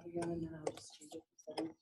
audio, and then I'll just change it to settings.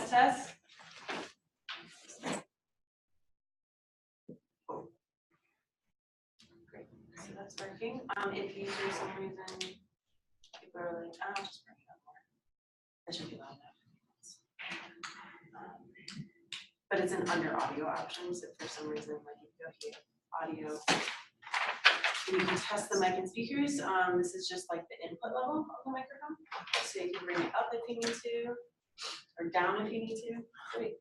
Test. Great, so that's working. If you for some reason people are like, I'll just bring it up more. That should be loud enough. But it's an under audio options. If for some reason, like you go here, audio, and you can test the mic and speakers. This is just like the input level of the microphone. So you can bring it up if you need to, or down if you need to. Great.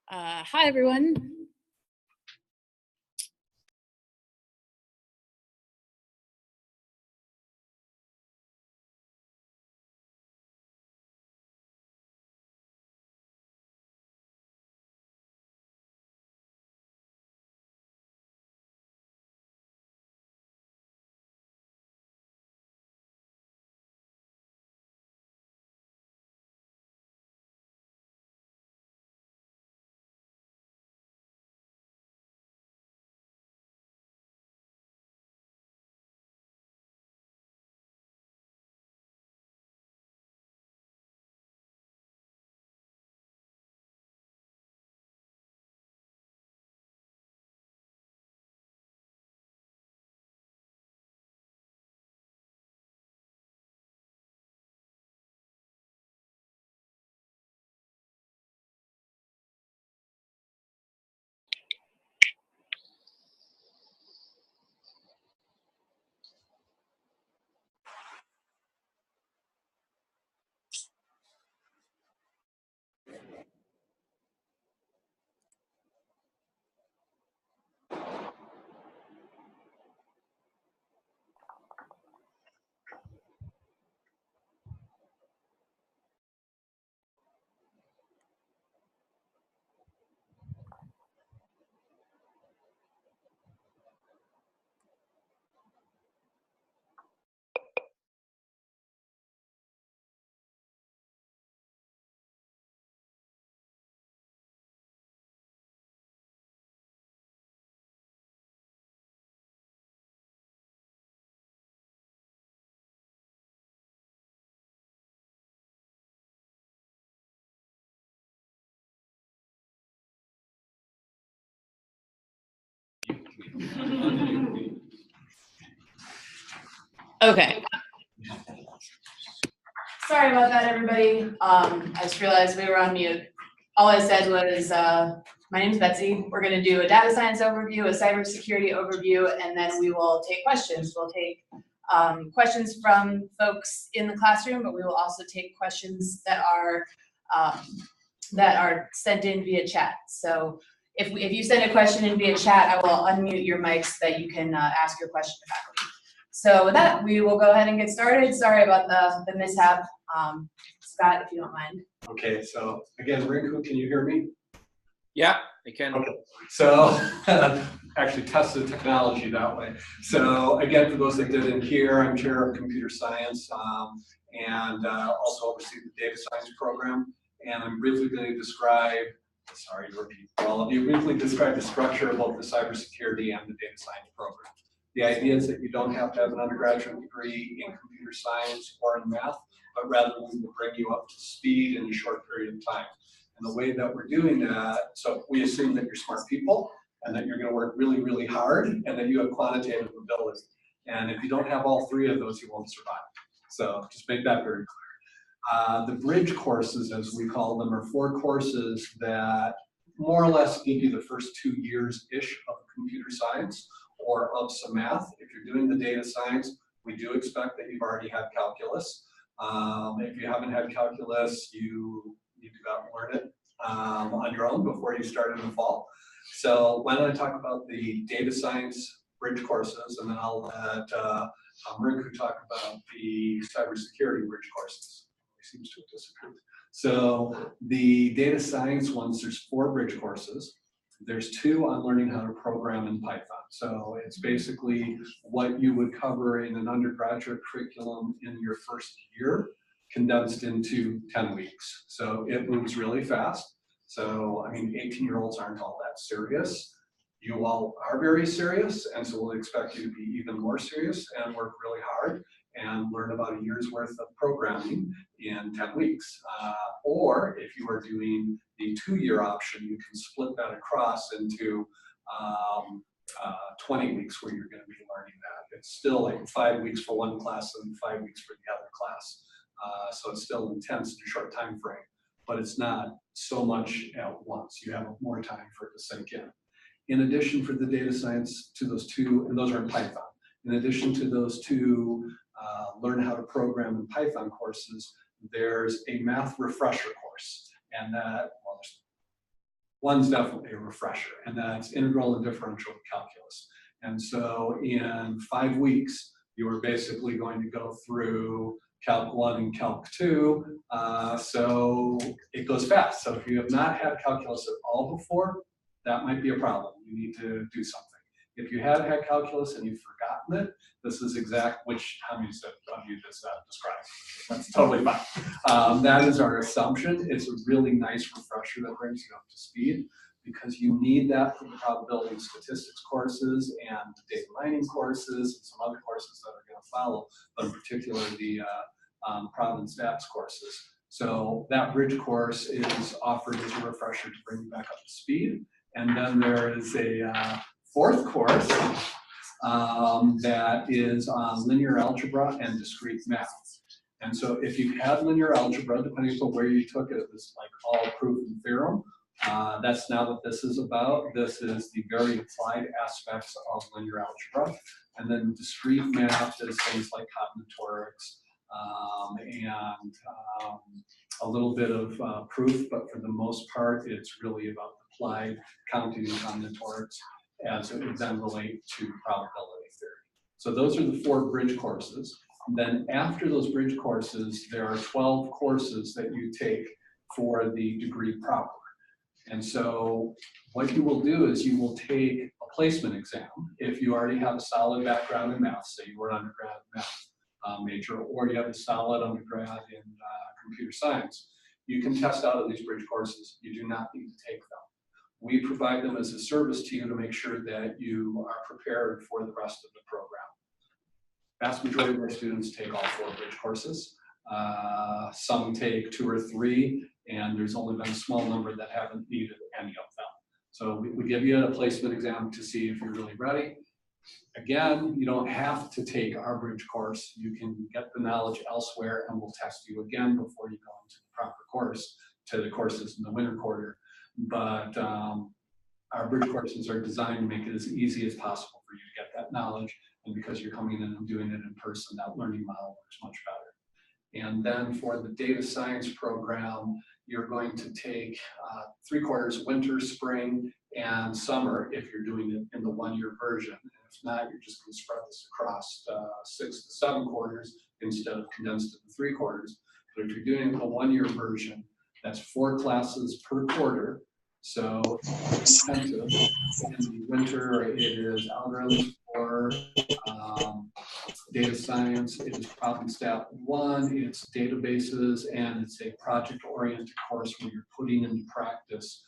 Hi, everyone. Okay. Sorry about that, everybody. I just realized we were on mute. All I said was, my name's Betsy. We're going to do a data science overview, a cybersecurity overview, and then we will take questions. We'll take questions from folks in the classroom, but we will also take questions that are sent in via chat. So if you send a question in via chat, I will unmute your mics so that you can ask your question to faculty. So with that, we will go ahead and get started. Sorry about the mishap. Scott, if you don't mind. Okay, so again, Rinku, can you hear me? Yeah, I can. Okay, so actually test the technology that way. So again, for those that didn't hear, I'm chair of computer science and also oversee the data science program. And I'm briefly going to describe, sorry to repeat for all of you, briefly describe the structure of both the cybersecurity and the data science program. The idea is that you don't have to have an undergraduate degree in computer science or in math, but rather we will bring you up to speed in a short period of time. And the way that we're doing that, so we assume that you're smart people and that you're going to work really, really hard and that you have quantitative ability. And if you don't have all three of those, you won't survive. So just make that very clear. The bridge courses, as we call them, are 4 courses that more or less give you the first 2 years-ish of computer science or of some math. If you're doing the data science, we do expect that you've already had calculus. If you haven't had calculus, you need to go out and learn it on your own before you start in the fall. So why don't I talk about the data science bridge courses, and then I'll let Rinku talk about the cybersecurity bridge courses. He seems to have disappeared. So the data science ones, there's 4 bridge courses. There's 2 on learning how to program in Python. So it's basically what you would cover in an undergraduate curriculum in your first year, condensed into 10 weeks. So it moves really fast. So, I mean, 18-year-olds aren't all that serious. You all are very serious, and so we'll expect you to be even more serious and work really hard and learn about a year's worth of programming in 10 weeks. Or if you are doing the 2-year option, you can split that across into 20 weeks where you're going to be learning that. It's still like 5 weeks for one class and 5 weeks for the other class. So it's still intense in a short time frame, but it's not so much at once. You have more time for it to sink in. In addition, for the data science, to those 2, and those are in Python. In addition to those 2 learn how to program in Python courses, there's a math refresher course. And that, well, One's definitely a refresher, and that's integral and differential calculus. And so in 5 weeks, you are basically going to go through Calc 1 and Calc 2, so it goes fast. So if you have not had calculus at all before, that might be a problem. You need to do something. If you have had calculus and you've forgotten it, this is how many of you this describes. That's totally fine. That is our assumption. It's a really nice refresher that brings you up to speed, because you need that for the probability and statistics courses and data mining courses and some other courses that are going to follow, but in particular the prob and stats courses. So that bridge course is offered as a refresher to bring you back up to speed. And then there is a fourth course that is on linear algebra and discrete math. And so if you've had linear algebra, depending on where you took it, it's like all proof and theorem. That's not what this is about. This is the very applied aspects of linear algebra. And then discrete math is things like combinatorics and a little bit of proof, but for the most part, it's really about applied counting and combinatorics as it would then relate to probability theory. So those are the 4 bridge courses. Then after those bridge courses, there are 12 courses that you take for the degree proper. And so what you will do is you will take a placement exam if you already have a solid background in math, say you were an undergrad math major, or you have a solid undergrad in computer science. You can test out of these bridge courses. You do not need to take them. We provide them as a service to you to make sure that you are prepared for the rest of the program. Vast majority of our students take all 4 bridge courses. Some take 2 or 3, and there's only been a small number that haven't needed any of them. So we give you a placement exam to see if you're really ready. Again, you don't have to take our bridge course. You can get the knowledge elsewhere, and we'll test you again before you go into the proper course, to the courses in the winter quarter. But our bridge courses are designed to make it as easy as possible for you to get that knowledge. And because you're coming in and doing it in person, that learning model works much better. And then for the data science program, you're going to take 3 quarters, winter, spring, and summer if you're doing it in the 1-year version. And if not, you're just going to spread this across 6 to 7 quarters instead of condensed into 3 quarters. But if you're doing a 1-year version, that's 4 classes per quarter. So intensive. In the winter, it is algorithms for data science, it is problem stat 1, it's databases, and it's a project-oriented course where you're putting into practice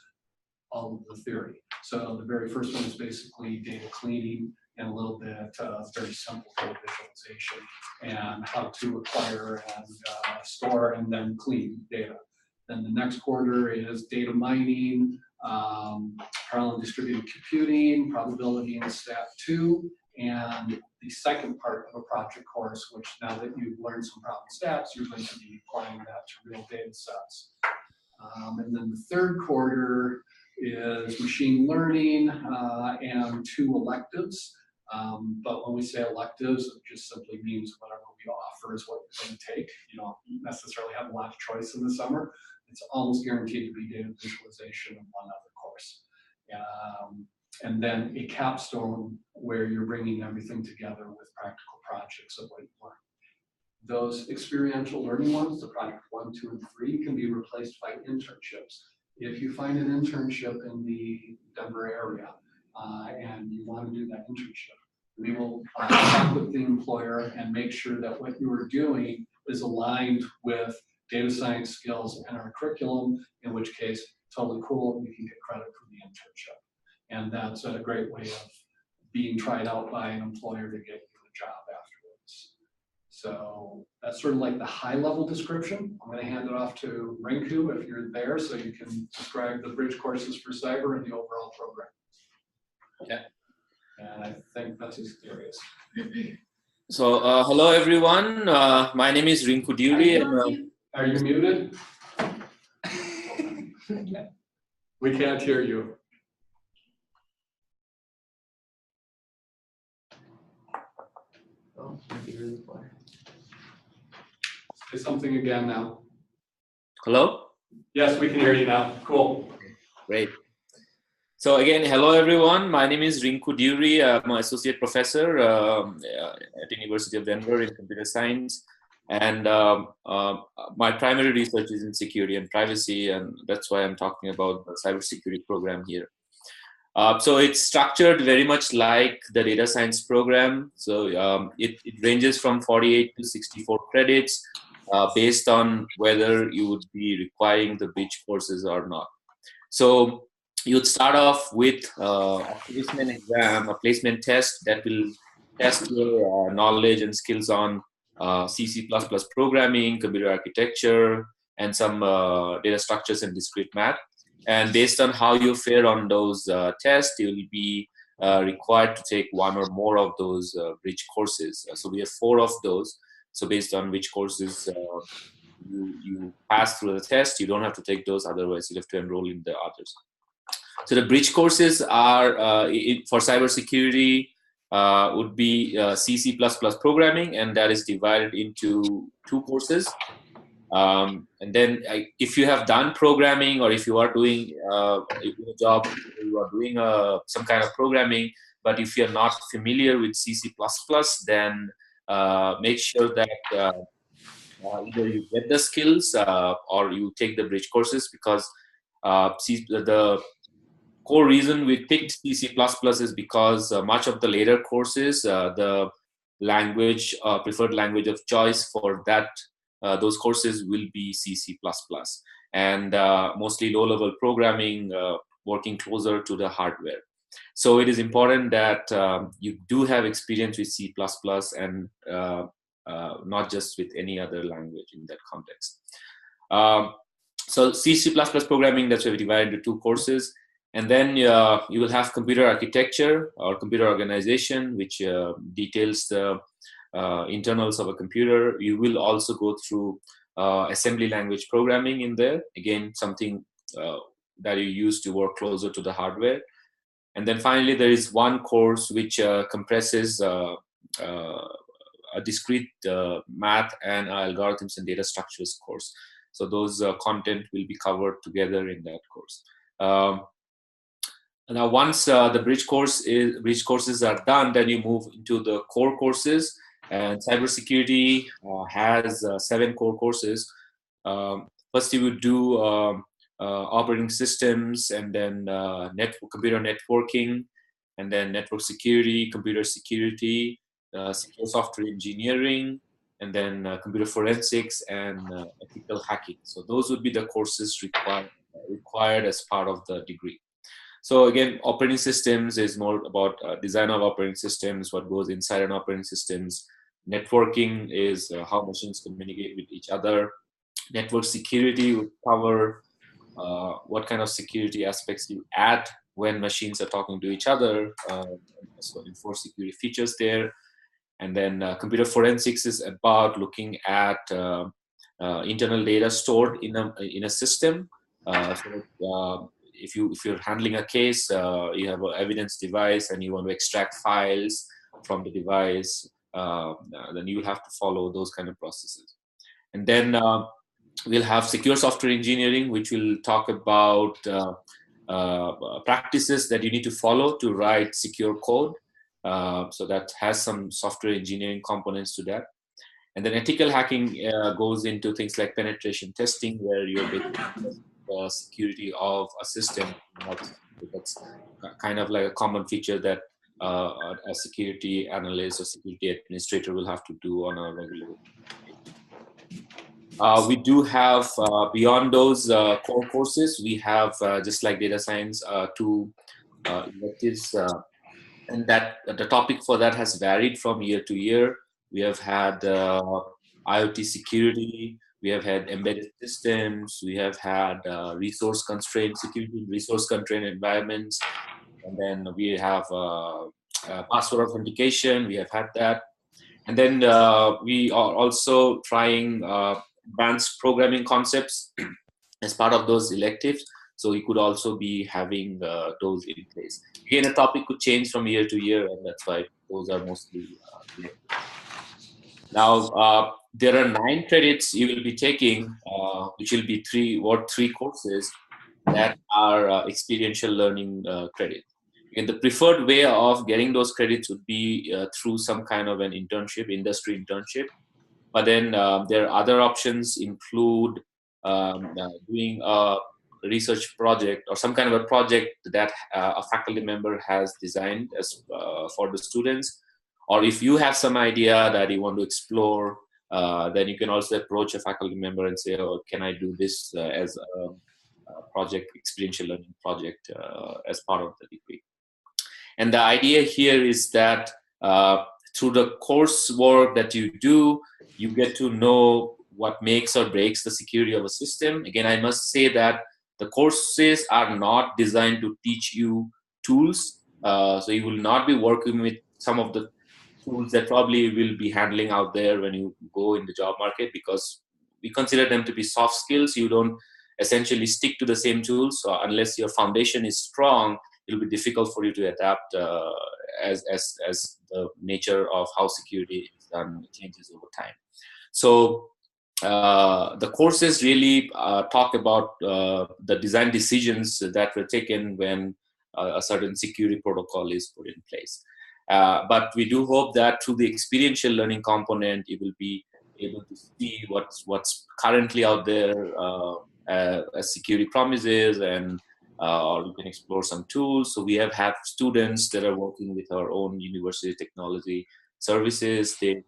all of the theory. So the very first one is basically data cleaning and a little bit very simple data visualization and how to acquire and store and then clean data. Then the next quarter is data mining, parallel and distributed computing, probability and stat 2, and the second part of a project course, which now that you've learned some problem stats, you're going to be applying that to real data sets. And then the third quarter is machine learning and 2 electives. But when we say electives, it just simply means whatever we offer is what you're going to take. You don't necessarily have a lot of choice in the summer. It's almost guaranteed to be data visualization and 1 other course. And then a capstone where you're bringing everything together with practical projects of what you learn. Those experiential learning ones, the project 1, 2, and 3, can be replaced by internships. If you find an internship in the Denver area and you want to do that internship, we will talk with the employer and make sure that what you are doing is aligned with data science skills and our curriculum, in which case, totally cool, you can get credit for the internship. And that's a great way of being tried out by an employer to get you a job afterwards. So that's sort of like the high level description. I'm going to hand it off to Rinku if you're there, so you can describe the bridge courses for cyber and the overall program. Yeah. And I think Betsy's curious. So hello everyone. My name is Rinku Dewri. Are you muted? We can't hear you. Say something again now. Hello. Yes, we can hear you now. Cool. Great. So again, hello everyone. My name is Rinku Dewri. I'm an associate professor at University of Denver in computer science, and my primary research is in security and privacy, and that's why I'm talking about the cybersecurity program here. So it's structured very much like the data science program. So it ranges from 48 to 64 credits based on whether you would be requiring the bridge courses or not. So you'd start off with a placement exam, a placement test that will test your knowledge and skills on C, C++ programming, computer architecture, and some data structures and discrete math. And based on how you fare on those tests, you will be required to take one or more of those bridge courses. So we have 4 of those. So based on which courses you pass through the test, you don't have to take those, otherwise you have to enroll in the others. So the bridge courses are for cybersecurity would be C, C++ programming, and that is divided into 2 courses. And then if you have done programming, or if you are doing a job, you are doing some kind of programming, but if you're not familiar with C, C++, then make sure that either you get the skills or you take the bridge courses, because the core reason we picked C, C++ is because much of the later courses, the language, preferred language of choice for that those courses will be C, C++, and mostly low-level programming, working closer to the hardware. So it is important that you do have experience with C++ and not just with any other language in that context. So C, C++ programming, that's why we divided into 2 courses. And then you will have computer architecture or computer organization, which details the internals of a computer. You will also go through assembly language programming in there. Again, something that you use to work closer to the hardware. And then finally, there is one course which compresses a discrete math and algorithms and data structures course. So those content will be covered together in that course. Now, once the bridge courses are done, then you move into the core courses. And cybersecurity has 7 core courses. First, you would do operating systems, and then computer networking, and then network security, computer security, secure software engineering, and then computer forensics and ethical hacking. So those would be the courses required as part of the degree. So again, operating systems is more about design of operating systems, what goes inside an operating systems. Networking is how machines communicate with each other. Network security would cover what kind of security aspects you add when machines are talking to each other. So enforce security features there. And then computer forensics is about looking at internal data stored in a system. If you're handling a case, you have an evidence device and you want to extract files from the device, then you will have to follow those kind of processes. And then we'll have secure software engineering, which will talk about practices that you need to follow to write secure code. So that has some software engineering components to that. And then ethical hacking goes into things like penetration testing, where you're basically the security of a system. That's kind of like a common feature that a security analyst or security administrator will have to do on a regular basis. We do have, beyond those core courses, we have, just like data science, 2 electives, and that the topic for that has varied from year to year. We have had IoT security, we have had embedded systems, we have had resource constraint security, resource constraint environments, and then we have password authentication, we have had that. And then we are also trying advanced programming concepts as part of those electives. So you could also be having those in place. Again, a topic could change from year to year, and that's why those are mostly electives. Now, there are 9 credits you will be taking, which will be 3 courses. that are experiential learning credit. And the preferred way of getting those credits would be through some kind of an internship, industry internship. But then there are other options include doing a research project or some kind of a project that a faculty member has designed as for the students. Or if you have some idea that you want to explore, then you can also approach a faculty member and say, oh, can I do this as a project, experiential learning project as part of the degree. And the idea here is that through the coursework that you do, you get to know what makes or breaks the security of a system. Again, I must say that the courses are not designed to teach you tools. So you will not be working with some of the tools that probably will be handling out there when you go in the job market, because we consider them to be soft skills. You don't essentially stick to the same tools. So unless your foundation is strong, it'll be difficult for you to adapt as the nature of how security is done changes over time. So the courses really talk about the design decisions that were taken when a certain security protocol is put in place. But we do hope that through the experiential learning component, you will be able to see what's currently out there as security promises, and or you can explore some tools. So we have had students that are working with our own university technology services. They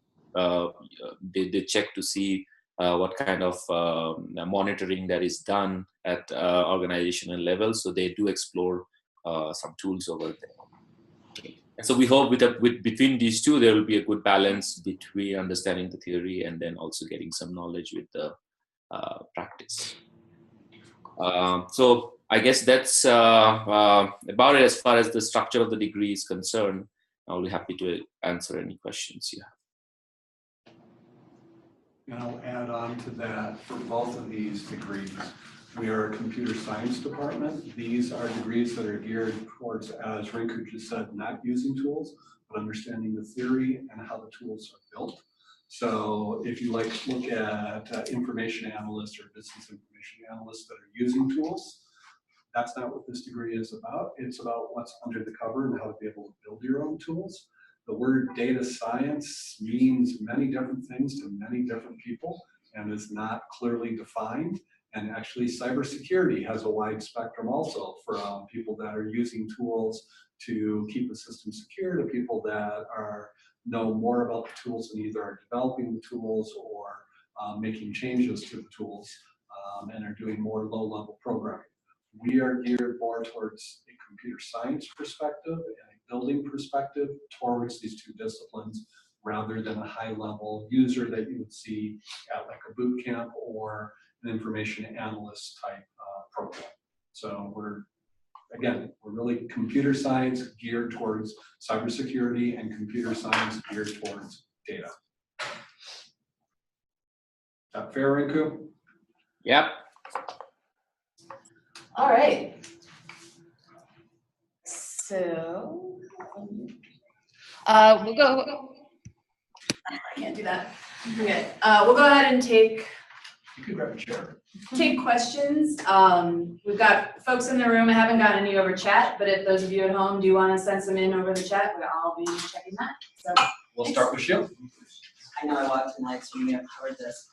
check to see what kind of monitoring that is done at organizational level. So they do explore some tools over there. And so we hope with between these two, there will be a good balance between understanding the theory and then also getting some knowledge with the practice. So I guess that's about it as far as the structure of the degree is concerned. I'll be happy to answer any questions you have. And I'll add on to that, for both of these degrees, we are a computer science department. These are degrees that are geared towards, as Rinku just said, not using tools, but understanding the theory and how the tools are built. So if you look at information analysts or business information analysts that are using tools, that's not what this degree is about. It's about what's under the cover and how to be able to build your own tools. The word data science means many different things to many different people and is not clearly defined. And actually, cybersecurity has a wide spectrum also, from people that are using tools to keep the system secure to people that know more about the tools and either are developing the tools or making changes to the tools and are doing more low-level programming. We are geared more towards a computer science perspective and a building perspective towards these two disciplines, rather than a high-level user that you would see at like a boot camp or an information analyst type program. So we're really computer science geared towards cybersecurity and computer science geared towards data. Is that fair, Rinku? Yep. All right. So we'll go. I can't do that. Okay. We'll go ahead and take You could grab a chair. questions. We've got folks in the room. I haven't gotten any over chat, but if those of you at home do want to send some in over the chat, I'll be checking that. So We'll start with you. I know I walked tonight, so you may have covered this.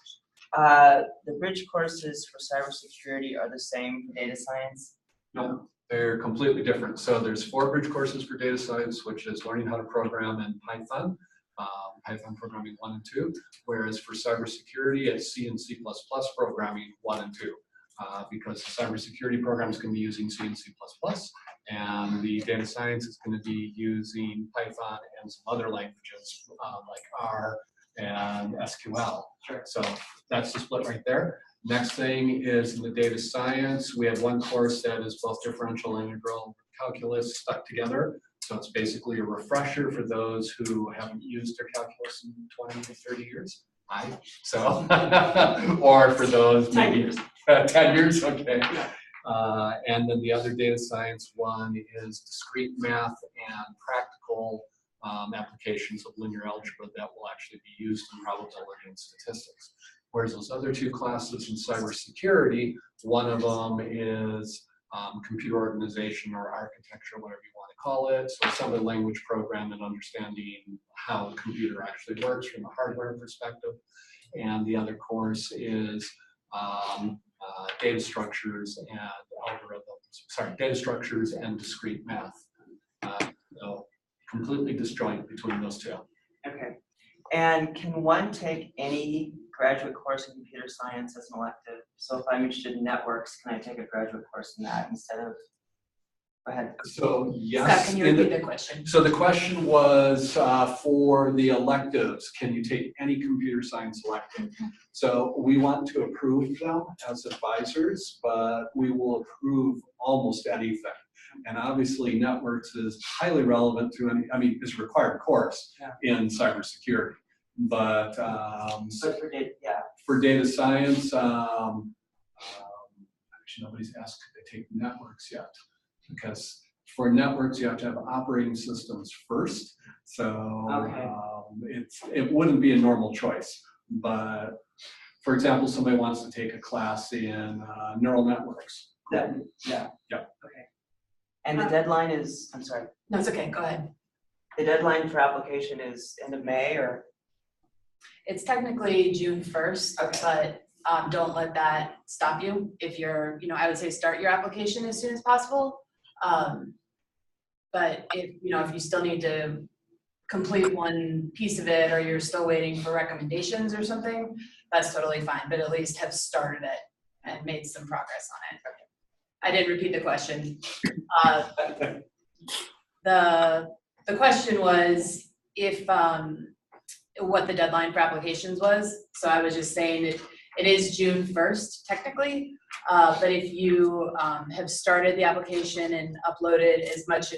The bridge courses for cybersecurity are the same for data science? No, they're completely different. So there's 4 bridge courses for data science, which is learning how to program in Python, Python programming 1 and 2, whereas for cybersecurity, it's C and C++ programming 1 and 2, because the cybersecurity program is going to be using C and C++, and the data science is going to be using Python and some other languages like R and SQL. Sure. So that's the split right there. Next thing is in the data science, we have one course that is both differential and integral calculus stuck together. So it's basically a refresher for those who haven't used their calculus in 20 to 30 years. So, or for those 10 years. 10 years, okay. And then the other data science one is discrete math and practical applications of linear algebra that will actually be used in probability and statistics. Whereas those other two classes in cybersecurity, one of them is computer organization or architecture, whatever you want to call it. So assembly language program and understanding how the computer actually works from a hardware perspective. And the other course is data structures and data structures and discrete math. So completely disjoint between those two. Okay. And can one take any graduate course in computer science as an elective? So if I'm interested in networks, can I take a graduate course in that instead of, go ahead. So yes. Scott, can you repeat the question? So the question was for the electives, can you take any computer science elective? So we want to approve them as advisors, but we will approve almost anything. And obviously networks is highly relevant to any, I mean, it's a required course in cybersecurity. But for data science, actually nobody's asked if they take networks yet. Because for networks, you have to have operating systems first. So it wouldn't be a normal choice. But for example, somebody wants to take a class in neural networks. Yeah. Okay. And the deadline is, I'm sorry. No, it's okay, go ahead. The deadline for application is end of May or? It's technically June 1st, but don't let that stop you. If you're, I would say start your application as soon as possible. But if you still need to complete one piece of it or you're still waiting for recommendations or something, that's totally fine, but at least have started it and made some progress on it. I did repeat the question. The question was if what the deadline for applications was. So I was just saying it is June 1st technically, but if you have started the application and uploaded as much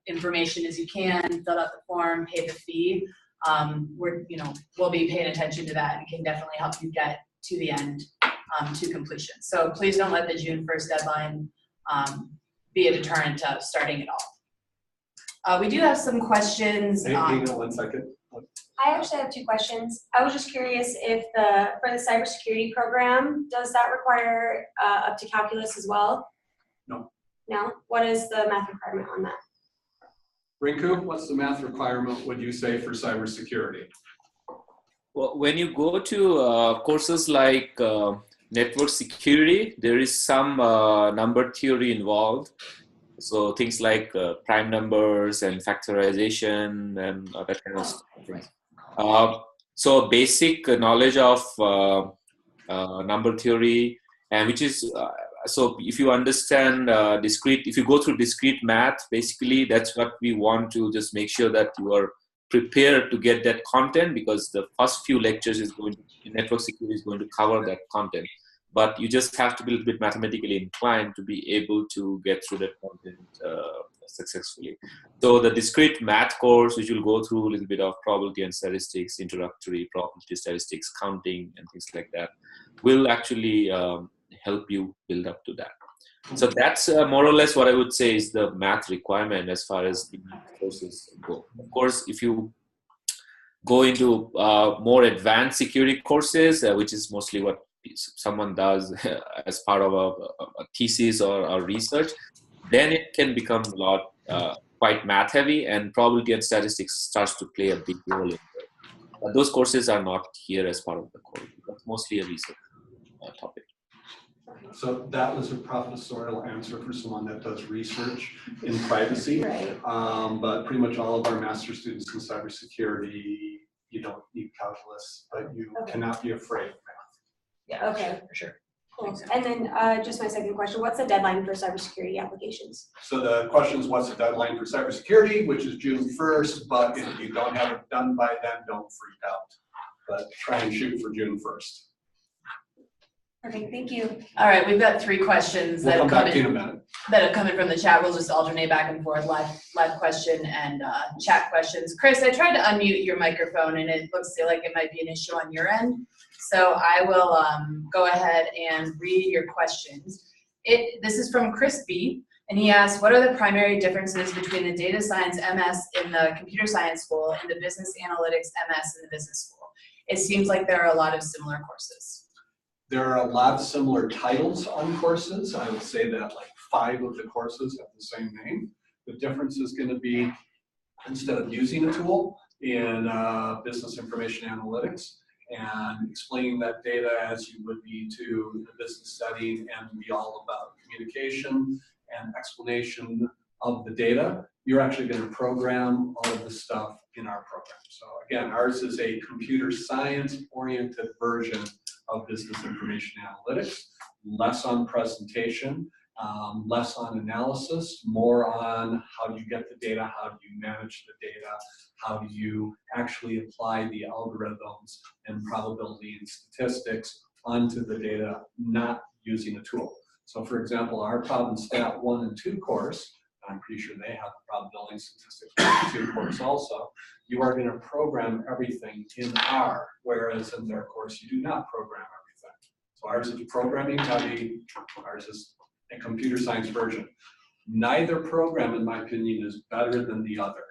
information as you can, filled out the form, paid the fee, we'll be paying attention to that and can definitely help you get to the end to completion. So please don't let the June 1st deadline be a deterrent to starting it all. We do have some questions. Hang on 1 second. I actually have 2 questions. I was just curious if for the cybersecurity program, does that require up to calculus as well? No. No? What is the math requirement on that? Rinku, what's the math requirement, would you say, for cybersecurity? Well, when you go to courses like network security, there is some number theory involved. So things like prime numbers and factorization and that kind of stuff. So basic knowledge of number theory, and which is so if you understand if you go through discrete math, basically that's what we want to just make sure that you are prepared to get that content, because the first few lectures network security is going to cover that content. But you just have to be a little bit mathematically inclined to be able to get through that content successfully. So the discrete math course, which will go through a little bit of probability and statistics, introductory probability statistics, counting, and things like that, will actually help you build up to that. So that's more or less what I would say is the math requirement as far as the courses go. Of course, if you go into more advanced security courses, which is mostly what someone does as part of a thesis or research, then it can become a lot quite math heavy, and probability and statistics starts to play a big role in it. But those courses are not here as part of the course. It's mostly a research topic. So that was a professorial answer for someone that does research in privacy. Right. But pretty much all of our master's students in cybersecurity, you don't need calculus, but you cannot be afraid of math. Yeah, Okay. for sure. Cool. And then just my second question, what's the deadline for cybersecurity applications? So the question is, what's the deadline for cybersecurity, which is June 1st, but if you don't have it done by then, don't freak out. But try and shoot for June 1st. Okay, thank you. All right, we've got 3 questions We'll come back to you in a minute. that have come in from the chat. We'll just alternate back and forth, live question and chat questions. Chris, I tried to unmute your microphone and it looks like it might be an issue on your end. So I will go ahead and read your questions. This is from Chris B. And he asked, what are the primary differences between the data science MS in the computer science school and the business analytics MS in the business school? it seems like there are a lot of similar courses. There are a lot of similar titles on courses. I would say that like 5 of the courses have the same name. The difference is going to be, instead of using a tool in business information analytics and explaining that data as you would be to the business setting and be all about communication and explanation of the data, you're actually going to program all of the stuff in our program. So again, ours is a computer science oriented version of business information analytics, less on presentation, less on analysis, more on how do you get the data, how do you manage the data, how do you actually apply the algorithms and probability and statistics onto the data, not using a tool. So for example, our Problem Stat 1 and 2 course, I'm pretty sure they have the probability and statistics 1 and 2 course also, you are going to program everything in R, whereas in their course you do not program everything. So ours is programming heavy, ours is a computer science version. Neither program, in my opinion, is better than the other.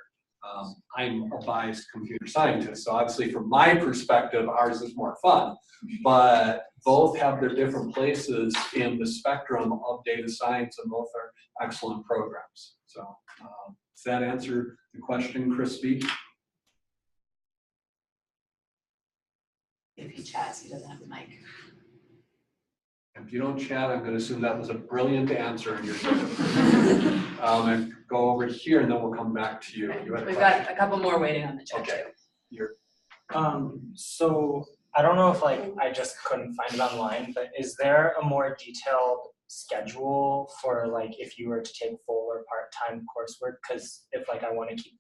I'm a biased computer scientist, so obviously from my perspective, ours is more fun, but both have their different places in the spectrum of data science, and both are excellent programs. So does that answer the question, Crispy? If he chats, he doesn't have the mic. If you don't chat, I'm going to assume that was a brilliant answer and you're and go over here and then we'll come back to you. You had a We've question? got a couple more waiting on the chat Okay. too. So I don't know if I just couldn't find it online, but is there a more detailed schedule for if you were to take full or part-time coursework? Because if I want to keep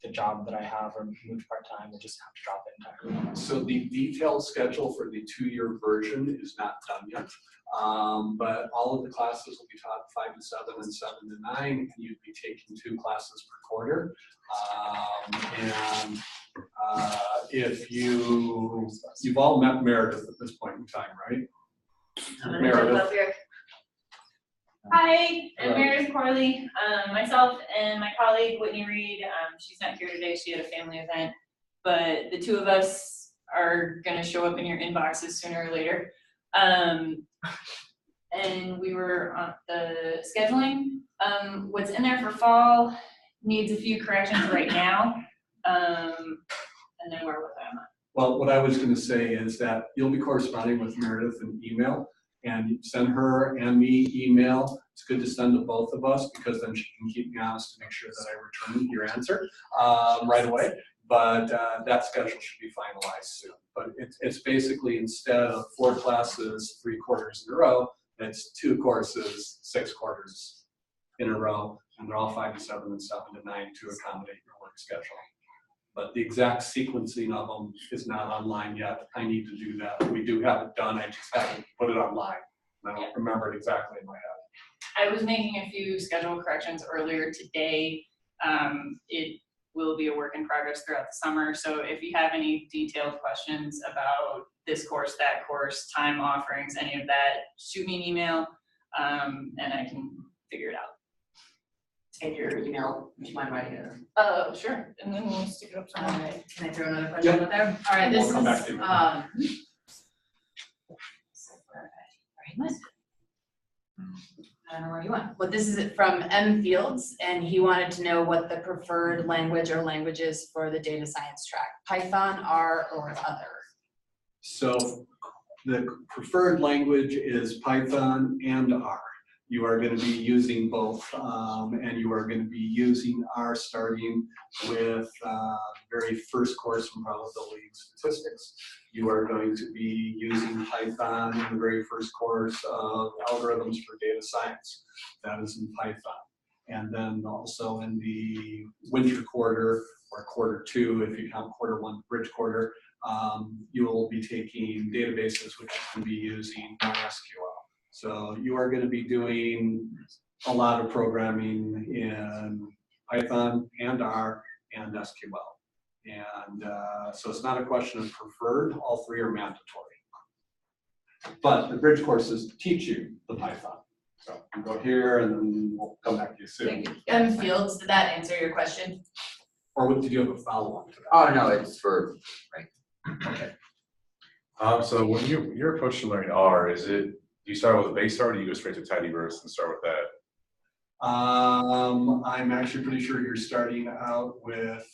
the job that I have or move to part-time, I just have to drop it entirely. So the detailed schedule for the 2-year version is not done yet. But all of the classes will be taught 5 to 7 and 7 to 9, and you'd be taking 2 classes per quarter. If you've all met Meredith at this point in time, right? Meredith. Hi, I'm Hello. Meredith Corley. Myself and my colleague Whitney Reed, she's not here today, she had a family event, but the 2 of us are gonna show up in your inboxes sooner or later. And we were on the scheduling. What's in there for fall needs a few corrections right now. And then where was I on that? Well, what I was going to say is that you'll be corresponding with Meredith in email, and send her and me email. It's good to send to both of us because then she can keep me honest to make sure that I return your answer right away. But that schedule should be finalized soon. But it's basically, instead of 4 classes 3 quarters in a row, it's 2 courses 6 quarters in a row, and they're all 5 to 7 and 7 to 9 to accommodate your work schedule. But the exact sequencing of them is not online yet. I need to do that. We do have it done, I just haven't put it online. I don't remember it exactly in my head. I was making a few schedule corrections earlier today. It will be a work in progress throughout the summer. So if you have any detailed questions about this course, that course, time offerings, any of that, shoot me an email and I can figure it out. And your email, do you mind writing it? Oh, sure. And then we'll stick it up somewhere. Alright, can I throw another question out there? Alright, We'll this come back is, to you. I don't know where you went. Well, this is from M. Fields, and he wanted to know what the preferred language or languages for the data science track, Python, R, or other. So the preferred language is Python and R. You are going to be using both, and you are going to be using R starting with the very first course in probability and statistics. You are going to be using Python in the very first course of algorithms for data science. That is in Python. And then also in the winter quarter, or quarter 2, if you count quarter 1, bridge quarter, you will be taking databases, which you can be using MySQL. So you are going to be doing a lot of programming in Python and R and SQL. And so it's not a question of preferred, all 3 are mandatory. But the bridge courses teach you the Python. So you go here and then we'll come back to you soon. Thank you. M. Fields, did that answer your question? Or what, did you have a follow-up to that? Oh, no, it's for, Okay. So when your approach to learning R, do you start with a base R, or do you go straight to tidyverse and start with that? I'm actually pretty sure you're starting out with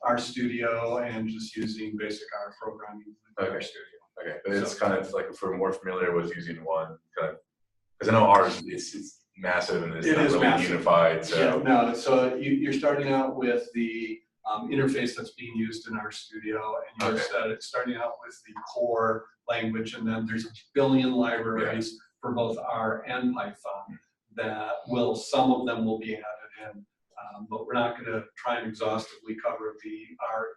RStudio and just using basic R programming with Okay. RStudio. Okay, but it's kind of like, if we're more familiar with using one kind of, because I know R it's massive and it's It not is really massive. unified, so. Yeah, no, so you're starting out with the interface that's being used in RStudio, and you're starting out with the core language, and then there's a billion libraries for both R and Python that some of them will be added in, but we're not going to try and exhaustively cover the R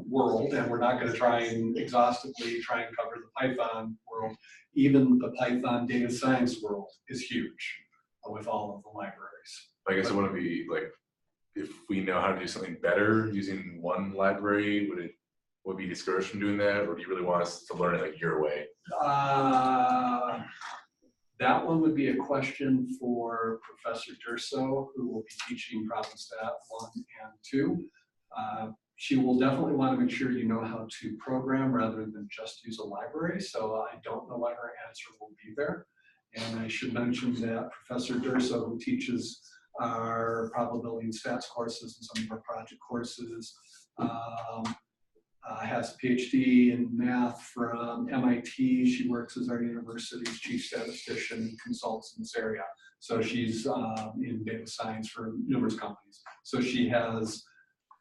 world, and we're not going to try and exhaustively cover the Python world. Even the Python data science world is huge with all of the libraries. I guess it wouldn't be like, if we know how to do something better using one library, would be discouraged from doing that, or do you really want us to learn it like your way? That one would be a question for Professor Durso, who will be teaching Problem Stat 1 and 2. She will definitely want to make sure you know how to program rather than just use a library, so I don't know what her answer will be there. And I should mention that Professor Durso, who teaches our probability and stats courses and some of our project courses, has a PhD in math from MIT. She works as our university's chief statistician and consults in this area. So she's in data science for numerous companies. So she has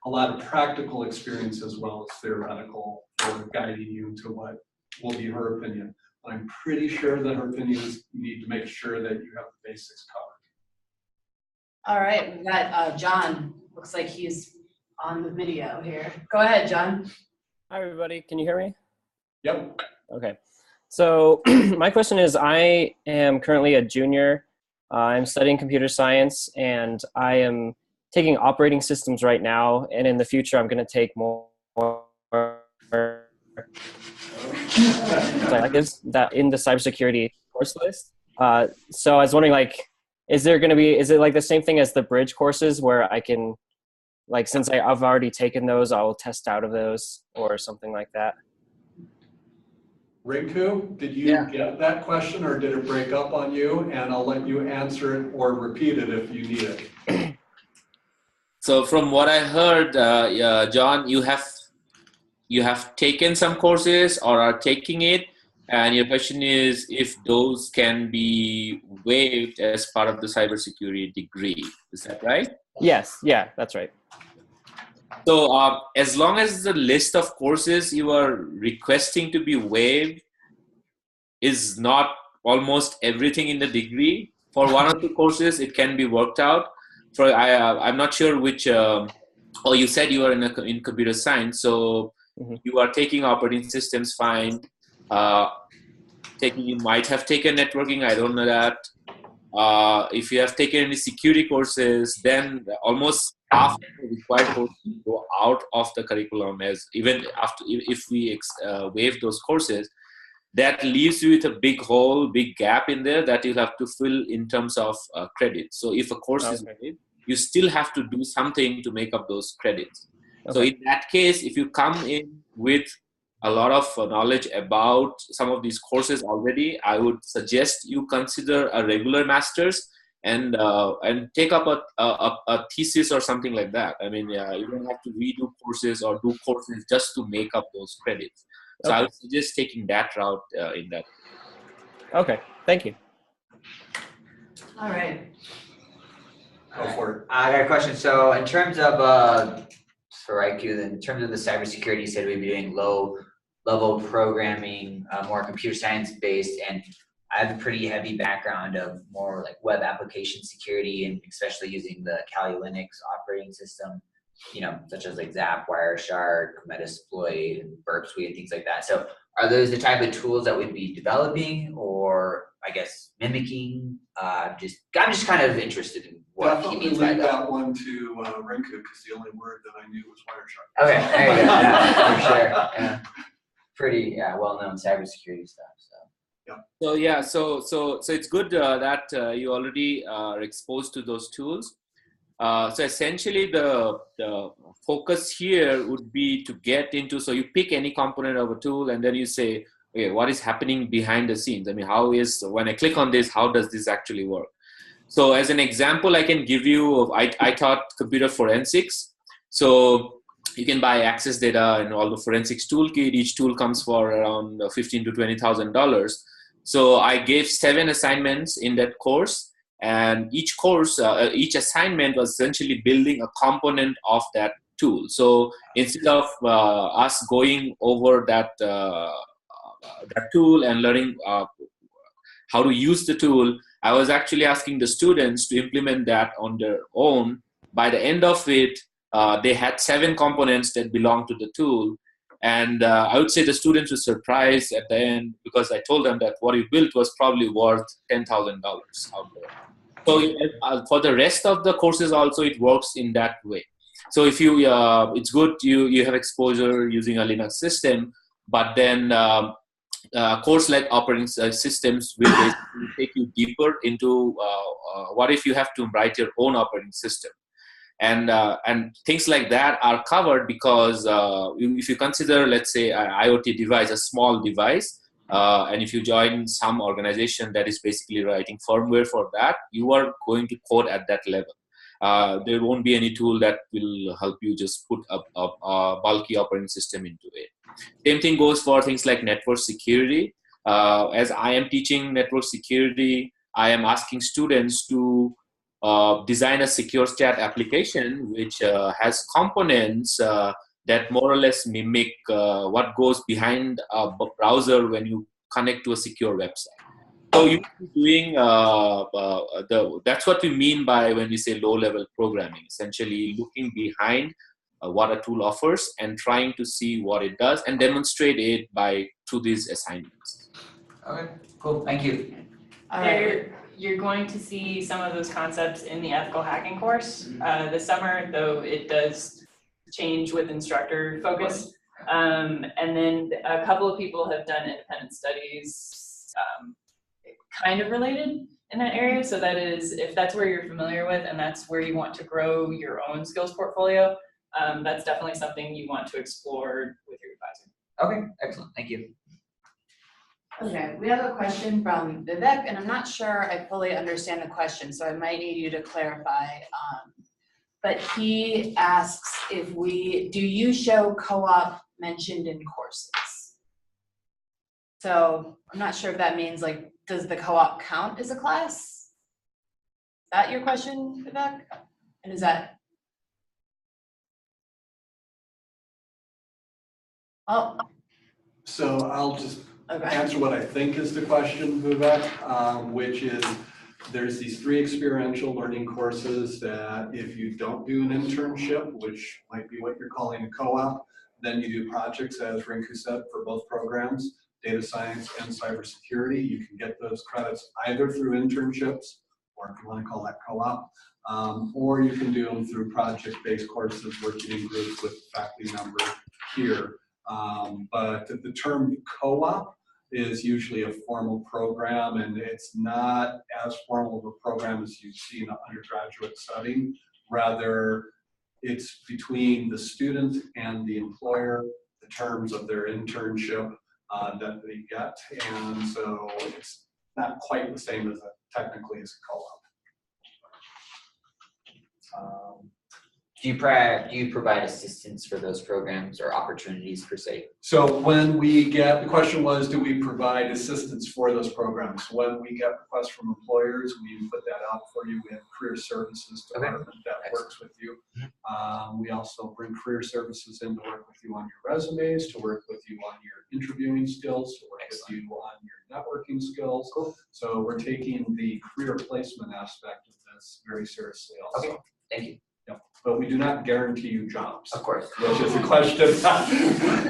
a lot of practical experience as well as theoretical for guiding you to what will be her opinion. But I'm pretty sure that her opinion is you need to make sure that you have the basics covered. All right, we've got John. Looks like he's on the video here. Go ahead, John. Hi, everybody. Can you hear me? Yep. Okay. So my question is, I am currently a junior. I'm studying computer science, and I am taking operating systems right now. And in the future, I'm going to take more electives that in the cybersecurity course list. So I was wondering, like, is it like the same thing as the bridge courses where I can, like, since I've already taken those, I will test out of those or something like that? Rinku, did you get that question, or did it break up on you? And I'll let you answer it or repeat it if you need it. So from what I heard, John, you have taken some courses or are taking it, and your question is if those can be waived as part of the cybersecurity degree. Is that right? Yes. Yeah, that's right. So as long as the list of courses you are requesting to be waived is not almost everything in the degree, for one or two courses it can be worked out. For I'm not sure which. You said you are in computer science, so you are taking operating systems, fine. You might have taken networking. I don't know that. If you have taken any security courses, then almost half of the required courses go out of the curriculum. As even after, if we waive those courses, that leaves you with a big hole, big gap in there that you have to fill in terms of credits. So if a course is waived, you still have to do something to make up those credits. So in that case, if you come in with a lot of knowledge about some of these courses already, I would suggest you consider a regular master's and take up a thesis or something like that. I mean, you don't have to redo courses or do courses just to make up those credits. So I would suggest taking that route in that. Okay, thank you. All right. Go for it. I got a question. So in terms of for IQ, then in terms of the cybersecurity, you said we'd be doing low level programming, more computer science based, and I have a pretty heavy background of more like web application security, and especially using the Kali Linux operating system, you know, such as like Zap, Wireshark, Metasploit, and Burp Suite, and things like that. So are those the type of tools that we'd be developing, or I guess mimicking? I'm just kind of interested in what he means by leave that. that one to Rinku, because the only word that I knew was Wireshark. Okay, there you go. Yeah, for sure. Yeah. Pretty well-known cybersecurity stuff. So it's good that you already are exposed to those tools. So essentially the focus here would be to get into, so you pick any component of a tool and then you say, okay, what is happening behind the scenes? I mean, when I click on this, how does this actually work? So as an example, I can give you, I taught computer forensics. So you can buy Access Data and all the forensics toolkit. Each tool comes for around $15,000 to $20,000. So I gave 7 assignments in that course. And each course, each assignment was essentially building a component of that tool. So instead of us going over that tool and learning how to use the tool, I was actually asking the students to implement that on their own. By the end of it, they had 7 components that belong to the tool. And I would say the students were surprised at the end because I told them that what you built was probably worth $10,000 out there. So for the rest of the courses also, it works in that way. So if you, it's good you have exposure using a Linux system, but then course like operating systems will basically take you deeper into what if you have to write your own operating system. And things like that are covered because if you consider, let's say, an IoT device, a small device, and if you join some organization that is basically writing firmware for that, you are going to code at that level. There won't be any tool that will help you just put a bulky operating system into it. Same thing goes for things like network security. As I am teaching network security, I am asking students to design a secure chat application which has components that more or less mimic what goes behind a browser when you connect to a secure website. So you're doing that's what we mean by when we say low-level programming. Essentially, looking behind what a tool offers and trying to see what it does and demonstrate it through these assignments. Okay, cool, thank you. All right. You're going to see some of those concepts in the ethical hacking course this summer, though it does change with instructor focus. And then a couple of people have done independent studies kind of related in that area. So that is, if that's where you're familiar with and that's where you want to grow your own skills portfolio, that's definitely something you want to explore with your advisor. Okay, excellent, thank you. Okay, we have a question from Vivek, and I'm not sure I fully understand the question, so I might need you to clarify. But he asks if do you show co-op mentioned in courses? So I'm not sure if that means, like, does the co-op count as a class? Is that your question, Vivek? And is that? Oh. So I'll just Okay. answer what I think is the question, Vivek, which is there's these 3 experiential learning courses that if you don't do an internship, which might be what you're calling a co-op, then you do projects, as Rinku said, for both programs, data science and cybersecurity. You can get those credits either through internships, or if you want to call that co-op, or you can do them through project-based courses, working in groups with faculty members here. But the term co-op is usually a formal program, and it's not as formal of a program as you see in an undergraduate setting. Rather, it's between the student and the employer, the terms of their internship that they get, and so it's not quite the same as technically as a co-op. Do you provide assistance for those programs or opportunities per se? So when we get, the question was, do we provide assistance for those programs? When we get requests from employers, we put that out for you. We have career services department that works with you. We also bring career services in to work with you on your resumes, to work with you on your interviewing skills, to work with you on your networking skills. Cool. So we're taking the career placement aspect of this very seriously also. Okay, thank you. Yep. But we do not guarantee you jobs. Of course. Which is the question.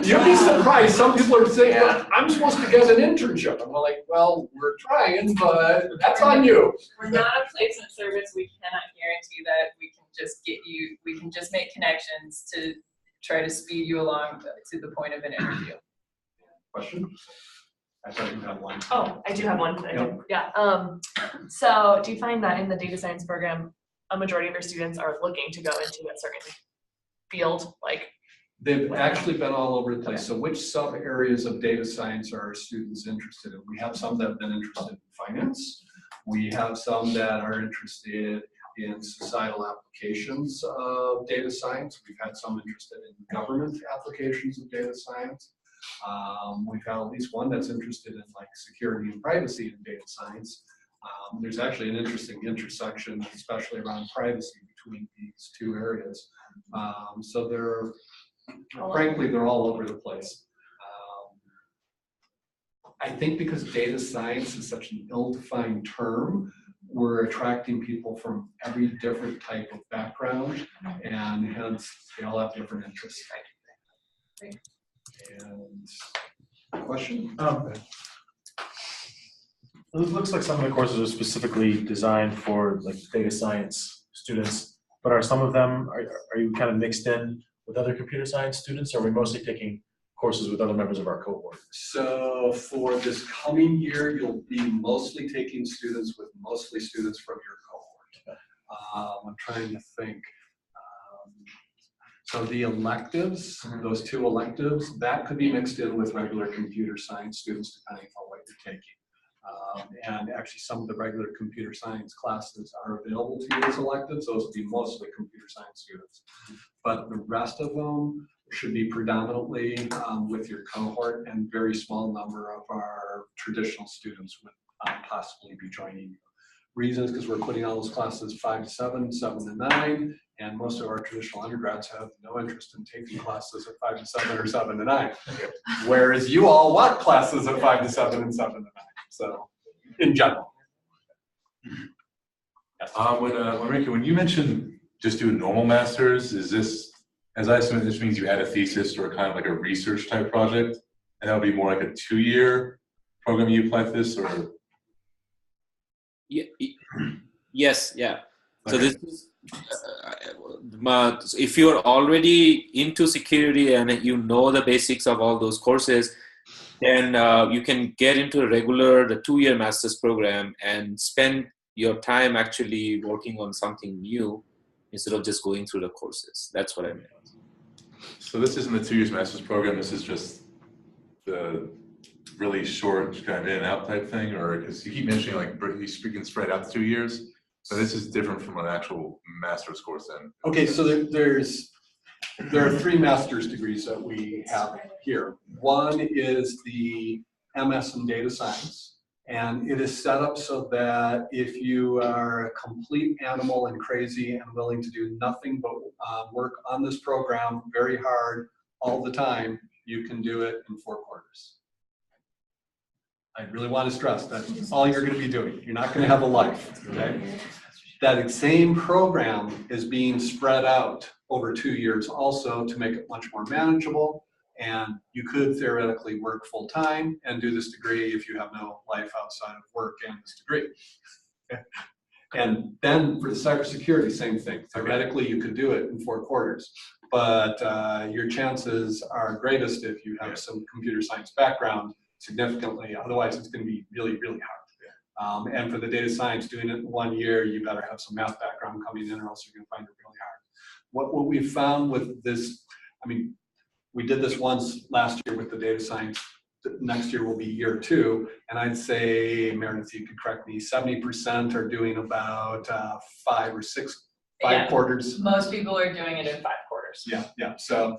You'd be surprised. Some people are saying, well, I'm supposed to get an internship. I'm like, well, we're trying, but that's on you. We're not a placement service. We cannot guarantee that. We can just we can just make connections to try to speed you along to the point of an interview. Question? I thought you had one. Oh, I do have one. Yep. Yeah. So do you find that in the data science program, a majority of your students are looking to go into a certain field, like? They've actually been all over the place. So which sub areas of data science are our students interested in? We have some that have been interested in finance. We have some that are interested in societal applications of data science. We've had some interested in government applications of data science. We've had at least one that's interested in like security and privacy in data science. There's actually an interesting intersection, especially around privacy, between these two areas. So they're, frankly, they're all over the place. I think because data science is such an ill-defined term, we're attracting people from every different type of background, and hence they all have different interests. And question? It looks like some of the courses are specifically designed for like data science students, but are some of them, are you kind of mixed in with other computer science students, or are we mostly taking courses with other members of our cohort? So for this coming year, you'll be mostly taking students with mostly students from your cohort. I'm trying to think. So the electives, those two electives, that could be mixed in with regular computer science students depending on what you're taking. And actually some of the regular computer science classes are available to you as electives. Those will be mostly computer science students. But the rest of them should be predominantly with your cohort, and very small number of our traditional students would possibly be joining you. Reasons, because we're putting all those classes 5 to 7, 7 to 9, and most of our traditional undergrads have no interest in taking classes at 5 to 7 or 7 to 9. Whereas you all want classes at 5 to 7 and 7 to 9. So, in general. Yes. Rinku, when you mentioned just doing normal masters, is this, as I assume, this means you add a thesis or kind of like a research type project, and that would be more like a 2-year program you apply for this, or? Yeah, yes, yeah. So Okay. this is, if you're already into security and you know the basics of all those courses, then you can get into the 2-year master's program and spend your time actually working on something new instead of just going through the courses. That's what I meant. So this isn't the 2 years master's program, this is just the really short kind of in and out type thing, or because you keep mentioning like you can spread out to 2 years, so this is different from an actual master's course then. Okay, so there are 3 master's degrees that we have here. One is the MS in data science, and it is set up so that if you are a complete animal and crazy and willing to do nothing but work on this program very hard all the time, you can do it in 4 quarters. I really want to stress that's all you're going to be doing. You're not going to have a life, okay? That same program is being spread out over 2 years also to make it much more manageable, and you could theoretically work full time and do this degree if you have no life outside of work and this degree. And then for the cybersecurity, same thing. Theoretically, you could do it in 4 quarters, but your chances are greatest if you have some computer science background significantly. Otherwise, it's going to be really, really hard. And for the data science, doing it in 1 year, you better have some math background coming in, or else you're going to find it really hard. What we found with this, I mean, we did this once last year with the data science. Next year will be year 2, and I'd say, Meredith, you could correct me, 70% are doing about 5 or 6 quarters. Most people are doing it in 5 quarters. Yeah. So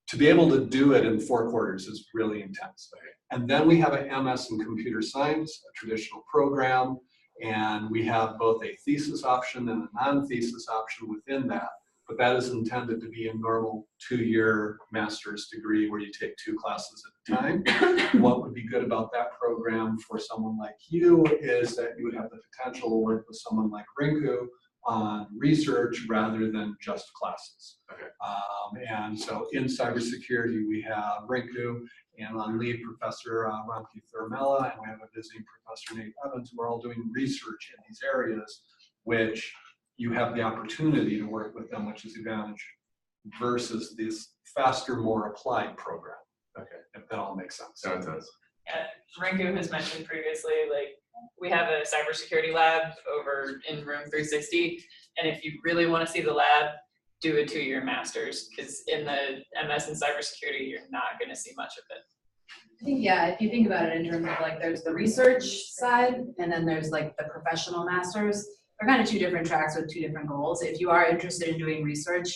to be able to do it in 4 quarters is really intense. And then we have an MS in computer science, a traditional program, and we have both a thesis option and a non-thesis option within that. But that is intended to be a normal 2-year master's degree where you take 2 classes at a time. What would be good about that program for someone like you is that you would have the potential to work with someone like Rinku on research rather than just classes. Okay. And so in cybersecurity, we have Rinku, and on lead Professor Ramki Thurmella, and we have a visiting Professor Nate Evans. We're all doing research in these areas, which you have the opportunity to work with them, which is the advantage, versus this faster, more applied program. Okay. If that all makes sense. So it does. Yeah, Rinku has mentioned previously, like, we have a cybersecurity lab over in room 360. And if you really want to see the lab, do a 2-year master's, because in the MS in cybersecurity, you're not going to see much of it. I think, yeah, if you think about it in terms of like, there's the research side, and then there's like the professional masters. They're kind of 2 different tracks with 2 different goals. If you are interested in doing research,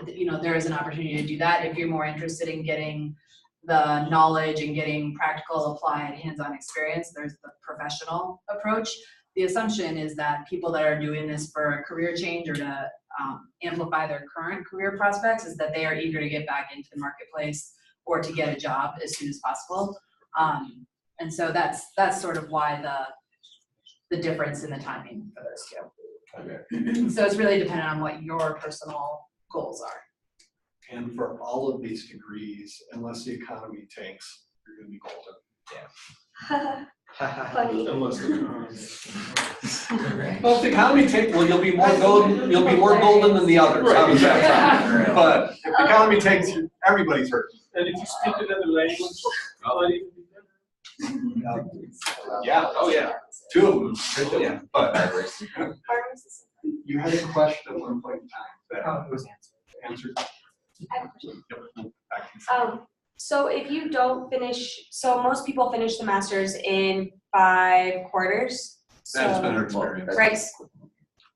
you know, there is an opportunity to do that. If you're more interested in getting the knowledge and getting practical, applied, hands-on experience, there's the professional approach. The assumption is that people that are doing this for a career change or to amplify their current career prospects is that they are eager to get back into the marketplace or to get a job as soon as possible. And so that's sort of why the difference in the timing for those 2. Okay. So it's really dependent on what your personal goals are. And for all of these degrees, unless the economy tanks, you're gonna be golden. Funny. Unless the Well, if the economy tanks, well, you'll be more golden than the others. How does that sound? But if the economy tanks, everybody's hurt. And if you speak another language, I'll even be better. Yeah, oh yeah, 2 of them. Yeah, but you had a question at one point in time that was answered. I have a question. Yep, back to you. So if you don't finish, so most people finish the masters in 5 quarters. That's So- been our experience. Right,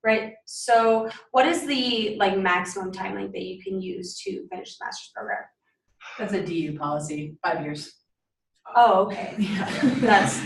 right. So what is the like maximum time length that you can use to finish the master's program? That's a DU policy, 5 years. Oh, okay. Yeah. That's,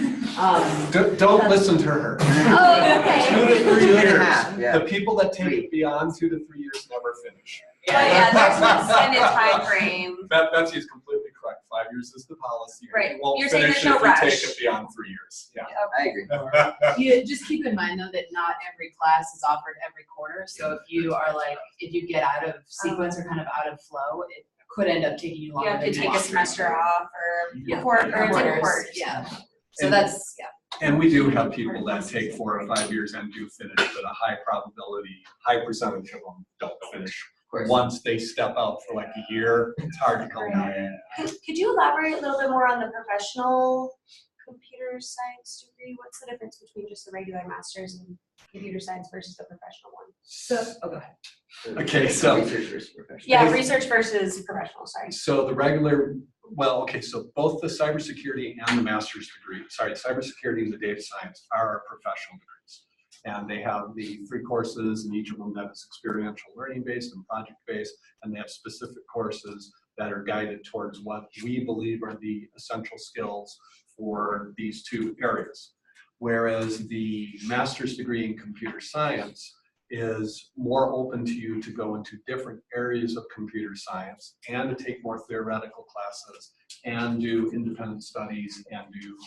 Don't listen to her. oh, okay. 2 to 3 2.5, years. yeah. The people that take it beyond 2 to 3 years never finish. But yeah, there's an extended time frame. Betsy is completely correct. 5 years is the policy. Right. You won't You're saying finish there's it no if you rush. take it beyond 3 years. Yeah. I agree. You just keep in mind though that not every class is offered every quarter. So if you are like, if you get out of sequence or kind of out of flow, it could end up taking you You longer. have to than take a want. semester off or Yeah. or it's like Quarters, quarters. yeah. So And- that's, yeah. And we do have people that take 4 or 5 years and do finish, but a high probability, high percentage of them don't finish. Once they step out for like a year, it's hard to come back. Could you elaborate a little bit more on the professional computer science degree? What's the difference between just the regular master's in computer science versus the professional one? So, oh, go ahead. Okay, so. Research versus professional. Yeah, research versus professional, sorry. So the regular, well, okay, so both the cybersecurity and the master's degree, cybersecurity and the data science are professional degrees. And they have the 3 courses, and each of them that is experiential learning based and project based, and they have specific courses that are guided towards what we believe are the essential skills for these 2 areas. Whereas the master's degree in computer science is more open to you to go into different areas of computer science and to take more theoretical classes and do independent studies and do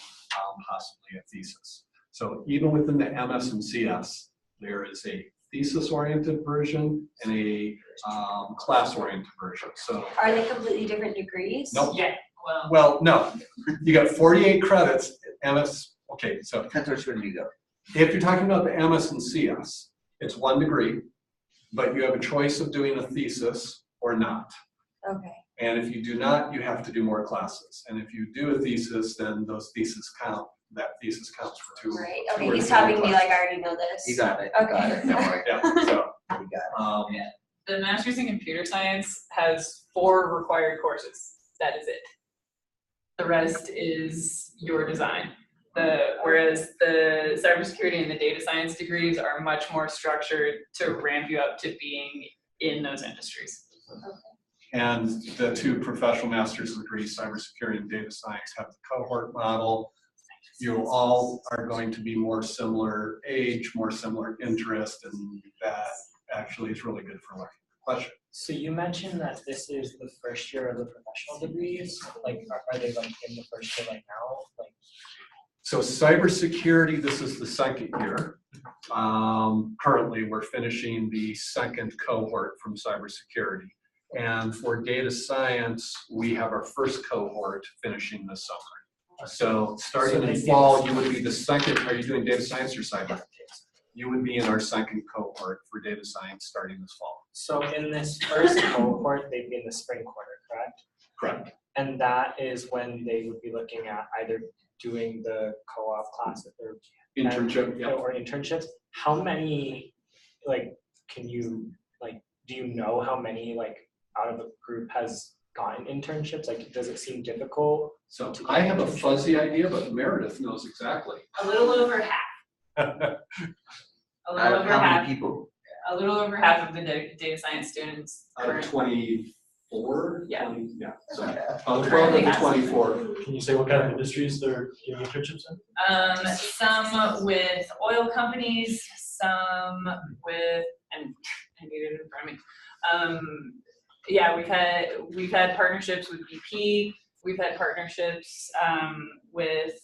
possibly a thesis. So even within the MS and CS, there is a thesis-oriented version and a class-oriented version. So Are they completely different degrees? Nope. Yeah, well, no, you got 48 credits MS. Okay, so Depends which one you go. if you're talking about the MS and CS, it's 1 degree, but you have a choice of doing a thesis or not. Okay. And if you do not, you have to do more classes. And if you do a thesis, then those theses count. That thesis counts for 2. Right, 2 okay, or he's 3 telling me classes. like I already know this. You got it. Okay. Got it. Don't worry. Yeah, so, You got it. the master's in computer science has 4 required courses. That is it. The rest is your design. Whereas the cybersecurity and the data science degrees are much more structured to ramp you up to being in those industries. and the 2 professional master's degrees, cybersecurity and data science, have the cohort model. You all are going to be more similar age, more similar interest, and that actually is really good for learning. Question? So you mentioned that this is the first year of the professional degrees. Like, are they like in the first year right now? Like, so cybersecurity, this is the 2nd year. Currently, we're finishing the 2nd cohort from cybersecurity. And for data science, we have our 1st cohort finishing this summer. So starting in fall, you would be the 2nd, are you doing data science or cyber? You would be in our 2nd cohort for data science starting this fall. so in this first cohort, they'd be in the spring quarter, correct? Correct. And that is when they would be looking at either doing the co-op class that they're Internship, yeah. or internships, how many like can you like do you know how many like out of the group has gotten internships? Like, does it seem difficult? So I have a fuzzy idea, but Meredith knows exactly. A little over half. A little Out of over how half. many people? A little over half of the data science students. Out of 24? Yeah. 20, yeah. So Okay. about 12 Currently of the has. 24. Can you say what kind of industries they're giving internships in? Some with oil companies, some with, and I need it in front of me. Yeah, we've had partnerships with BP. We've had partnerships with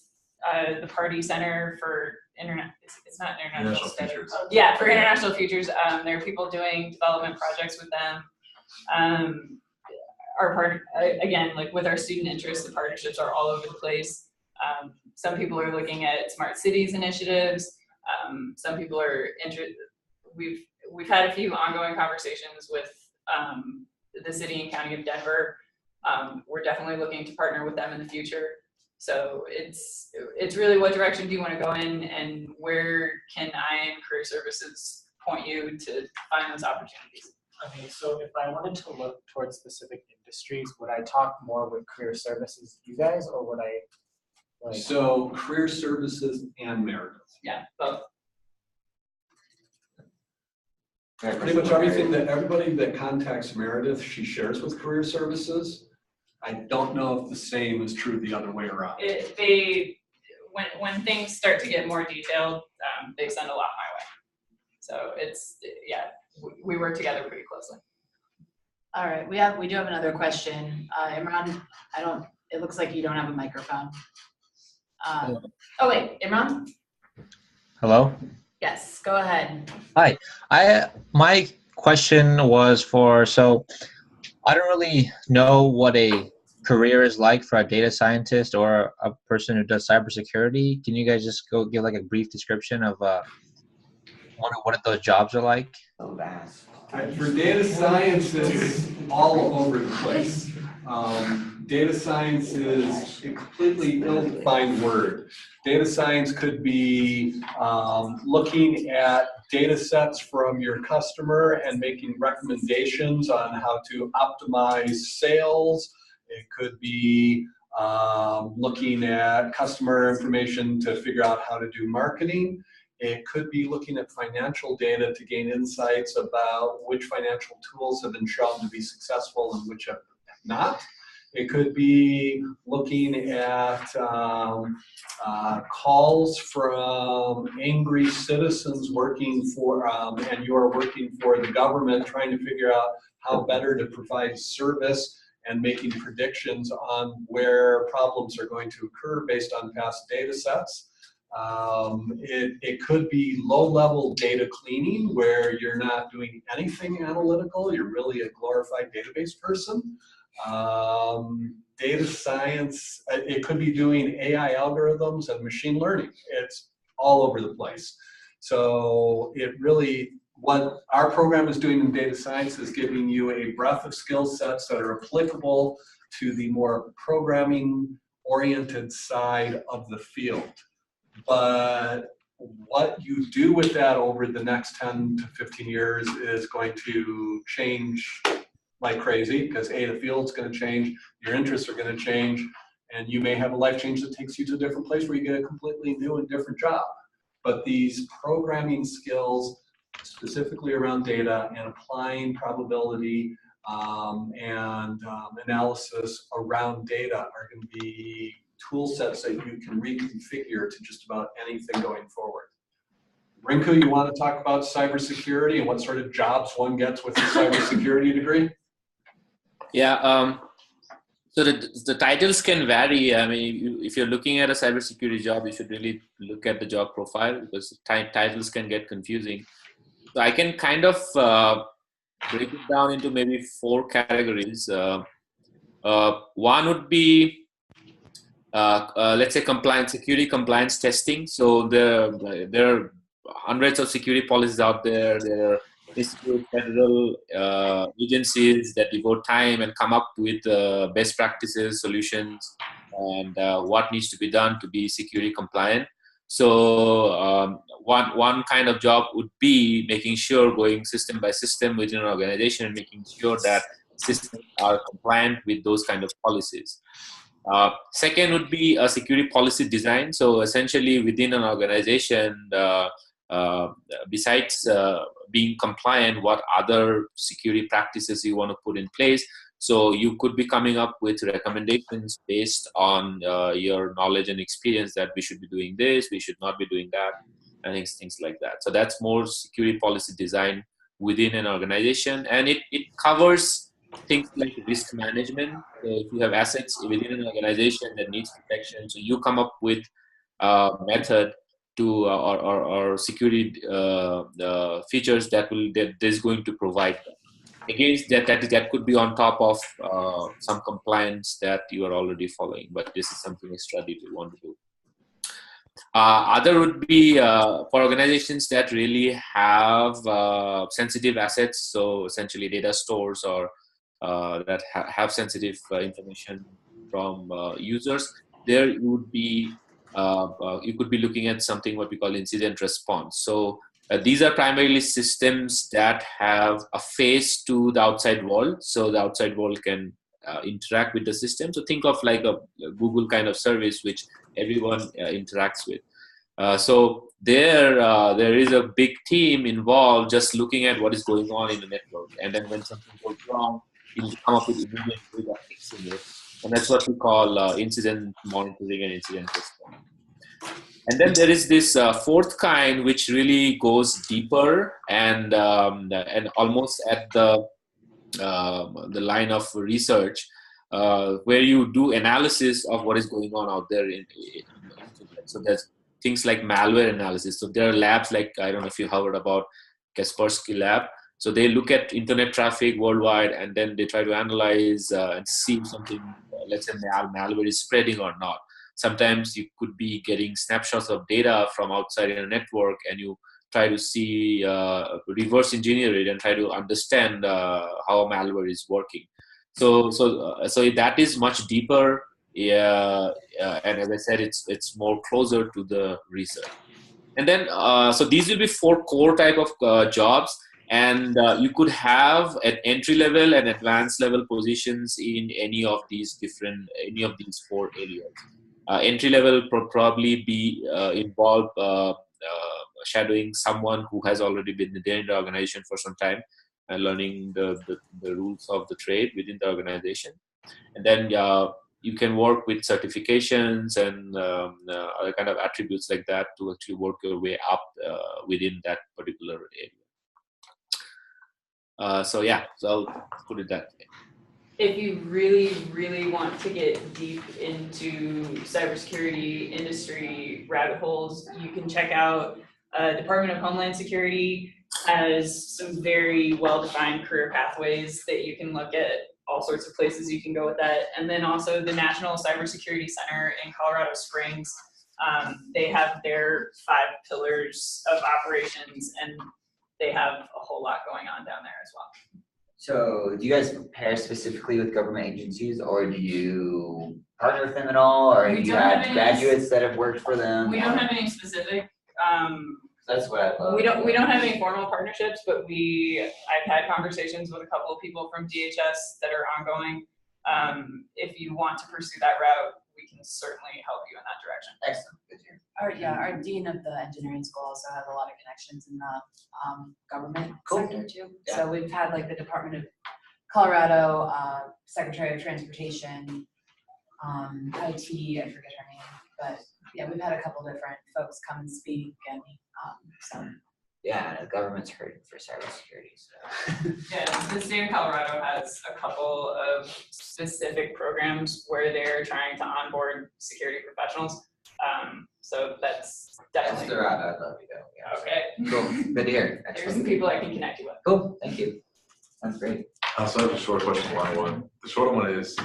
the Party Center for Internet. It's not international International studies. Futures. Yeah, for international futures. There are people doing development projects with them. Our part again, like with our student interests, the partnerships are all over the place. Some people are looking at smart cities initiatives. Some people are interested. We've had a few ongoing conversations with the city and county of Denver. We're definitely looking to partner with them in the future. So it's really what direction do you want to go in, and where can I and Career Services point you to find those opportunities? I mean, so if I wanted to look towards specific industries, would I talk more with Career Services, you guys, or would I like? So Career Services and Meredith. Yeah, both. Pretty much everybody that contacts Meredith, she shares with Career Services. I don't know if the same is true the other way around. When things start to get more detailed, they send a lot my way. So yeah, we work together pretty closely. All right, we do have another question. Imran, it looks like you don't have a microphone. Oh wait, Imran? Hello? Yes, go ahead. Hi. My question was so I don't really know what a career is like for a data scientist or a person who does cybersecurity. Can you guys just go give like a brief description of what those jobs are like? So vast. For data science, it's all over the place. Data science is a completely ill-defined word. Data science could be looking at data sets from your customer and making recommendations on how to optimize sales. It could be looking at customer information to figure out how to do marketing. It could be looking at financial data to gain insights about which financial tools have been shown to be successful and which have not. It could be looking at calls from angry citizens working for, and you are working for the government, trying to figure out how better to provide service and making predictions on where problems are going to occur based on past data sets. It could be low-level data cleaning where you're not doing anything analytical, you're really a glorified database person. Data science, it could be doing AI algorithms and machine learning. It's all over the place. So what our program is doing in data science is giving you a breadth of skill sets that are applicable to the more programming-oriented side of the field. But what you do with that over the next 10 to 15 years is going to change like crazy, because the field's going to change, your interests are going to change, and you may have a life change that takes you to a different place where you get a completely new and different job. But these programming skills, specifically around data and applying probability and analysis around data, are going to be tool sets that you can reconfigure to just about anything going forward. Rinku, you want to talk about cybersecurity and what sort of jobs one gets with a cybersecurity degree? Yeah, so the titles can vary. I mean, if you're looking at a cybersecurity job, you should really look at the job profile, because titles can get confusing. So I can kind of break it down into maybe 4 categories. One would be, let's say, security compliance testing. So there are hundreds of security policies out there. There are federal agencies that devote time and come up with best practices, solutions and what needs to be done to be security compliant. So one kind of job would be making sure going system by system within an organization and making sure that systems are compliant with those kind of policies. Second would be a security policy design. So essentially within an organization, besides being compliant, what other security practices you want to put in place. So you could be coming up with recommendations based on your knowledge and experience that we should be doing this, we should not be doing that, and things like that. So that's more security policy design within an organization, and it covers things like risk management. So if you have assets within an organization that needs protection, so you come up with a method to or security features that is going to provide against that could be on top of some compliance that you are already following, but this is something extra that you want to do. Other would be for organizations that really have sensitive assets, so essentially data stores or that have sensitive information from users. There you would be you could be looking at something what we call incident response. So these are primarily systems that have a face to the outside world, so the outside world can interact with the system. So think of like a Google kind of service which everyone interacts with. So there is a big team involved just looking at what is going on in the network, and then when something goes wrong, you come up with immediate data fixing it, and that's what we call incident monitoring and incident response. And then there is this fourth kind, which really goes deeper and almost at the line of research, where you do analysis of what is going on out there in the internet. So there's things like malware analysis. So there are labs like, I don't know if you heard about Kaspersky Lab. So they look at internet traffic worldwide, and then they try to analyze and see if something, let's say malware is spreading or not. Sometimes you could be getting snapshots of data from outside in a network, and you try to see, reverse engineer it and try to understand how malware is working. So that is much deeper. And as I said, it's more closer to the research. And then, so these will be 4 core type of jobs. And you could have an entry level and advanced level positions in any of these 4 areas. Entry level probably be involved shadowing someone who has already been there in the organization for some time and learning the rules of the trade within the organization. And then you can work with certifications and other kind of attributes like that to actually work your way up within that particular area. So I'll put it that way. If you really, really want to get deep into cybersecurity industry rabbit holes, you can check out Department of Homeland Security has some very well-defined career pathways that you can look at, all sorts of places you can go with that. And then also the National Cybersecurity Center in Colorado Springs, they have their 5 pillars of operations, and they have a whole lot going on down there as well. So do you guys pair specifically with government agencies, or do you partner with them at all, or do you have graduates that have worked for them? We don't have any specific. That's what I love. We don't have any formal partnerships, but I've had conversations with a couple of people from DHS that are ongoing. If you want to pursue that route, we can certainly help you in that direction. Excellent. Good to hear. Our dean of the engineering school also has a lot of connections in the government Cool. sector too. Yeah. So we've had like the Department of Colorado, Secretary of Transportation, IT, I forget her name, but yeah, we've had a couple different folks come and speak, and so. Yeah, the government's hurting for cybersecurity. So. Yeah, the state of Colorado has a couple of specific programs where they're trying to onboard security professionals. So that's definitely. That's the route I'd love to go. Yeah. Okay. Cool. Good to hear. There's some people I can connect you with. Cool. Thank you. Sounds great. I also have a short question, line one. The short one is,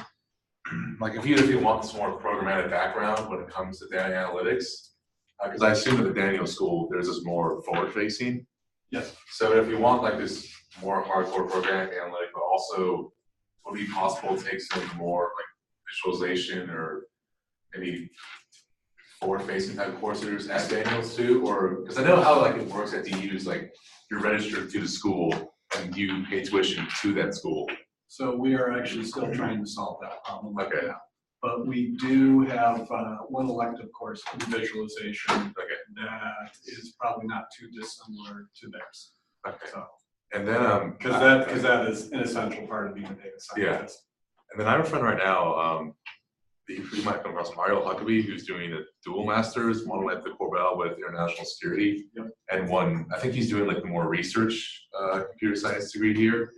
like, if you want some more programmatic background when it comes to data analytics, because I assume at the Daniel School there's this more forward-facing. Yes. So if you want like this more hardcore programmatic analytic, but also would it be possible to take some more like visualization or maybe forward-facing type courses at Daniels too, or, because I know how like it works at DUs, like you're registered to the school and you pay tuition to that school. So we are actually still trying to solve that problem right Okay. now. But we do have one elective course in visualization that is probably not too dissimilar to theirs. Okay. So, And then because that is an essential part of being a data scientist. And then I have a friend right now, you might come across Mario Huckabee, who's doing a dual masters, one at the Corbell with international security, and one, I think he's doing like the more research computer science degree here.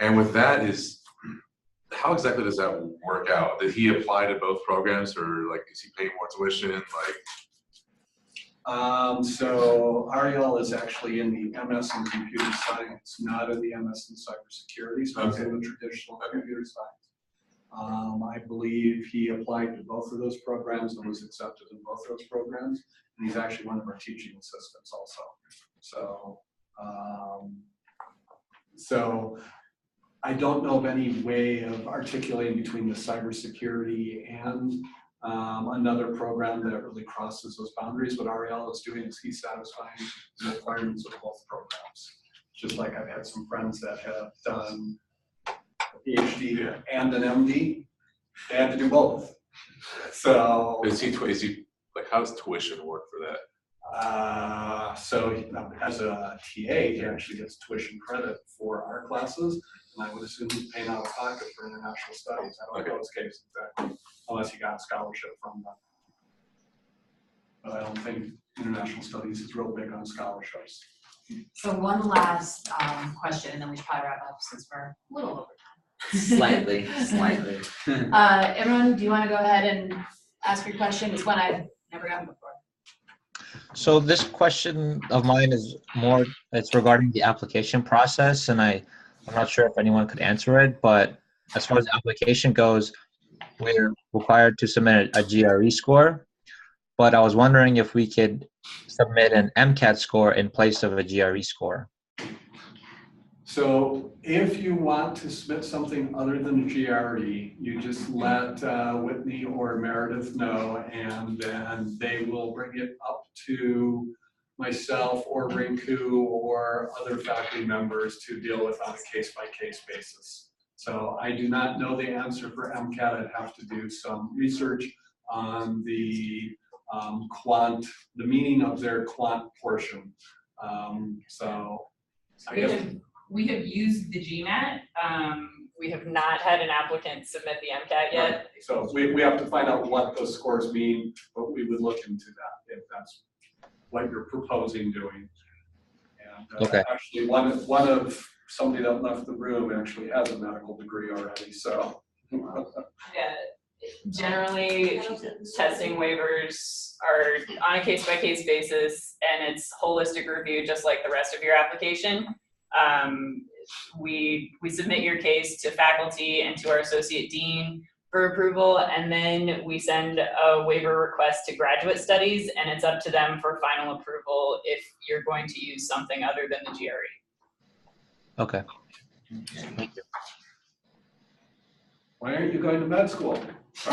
And with that how exactly does that work out? Did he apply to both programs, or like is he paying more tuition? Like, so Ariel is actually in the MS in computer science, not in the MS in cybersecurity, so he's in the traditional computer science. I believe he applied to both of those programs and was accepted in both those programs, and he's actually one of our teaching assistants also. So I don't know of any way of articulating between the cybersecurity and another program that really crosses those boundaries. What Ariel is doing is he's satisfying the requirements of both programs. Just like I've had some friends that have done a PhD and an MD, they had to do both. So is he like, how does tuition work for that? So as a TA, he actually gets tuition credit for our classes, and I would assume he's paying out of pocket for international studies. I don't know his case exactly, unless he got a scholarship from them. But I don't think international studies is real big on scholarships. So one last question, and then we should probably wrap up since we're a little over time. Slightly. Imran, do you want to go ahead and ask your question? It's one I've never gotten before. So this question of mine is it's regarding the application process, and I'm not sure if anyone could answer it, but as far as the application goes, we're required to submit a GRE score, but I was wondering if we could submit an MCAT score in place of a GRE score. So if you want to submit something other than GRE, you just let Whitney or Meredith know, and then they will bring it up to myself or Rinku or other faculty members to deal with on a case-by-case basis. So I do not know the answer for MCAT. I'd have to do some research on the the meaning of their quant portion. So I guess. We have used the GMAT. We have not had an applicant submit the MCAT yet. Right. So we have to find out what those scores mean, but we would look into that if that's what you're proposing doing. And actually one of somebody that left the room actually has a medical degree already, so. Yeah, generally testing waivers are on a case-by-case basis, and it's holistic review just like the rest of your application. We submit your case to faculty and to our associate dean for approval, and then we send a waiver request to graduate studies, and it's up to them for final approval if you're going to use something other than the GRE. Okay. Thank you. Why aren't you going to med school? All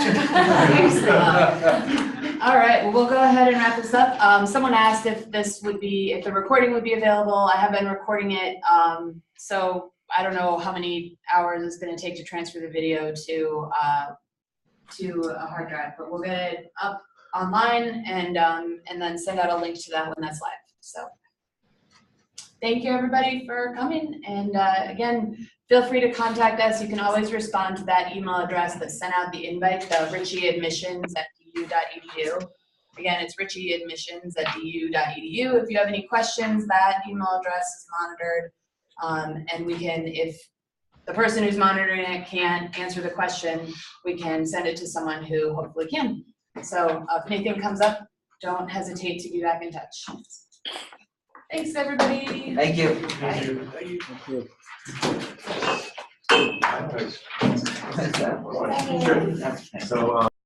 right, well, we'll go ahead and wrap this up. Someone asked if the recording would be available. I have been recording it, so I don't know how many hours it's going to take to transfer the video to a hard drive, but we'll get it up online and then send out a link to that when that's live. So thank you everybody for coming, and again, feel free to contact us. You can always respond to that email address that sent out the invite, the richieadmissions@du.edu. Again, it's richieadmissions@du.edu. If you have any questions, that email address is monitored, and we can, if the person who's monitoring it can't answer the question, we can send it to someone who hopefully can. So if anything comes up, don't hesitate to be back in touch. Thanks, everybody. Thank you. Thank you. Thank you. So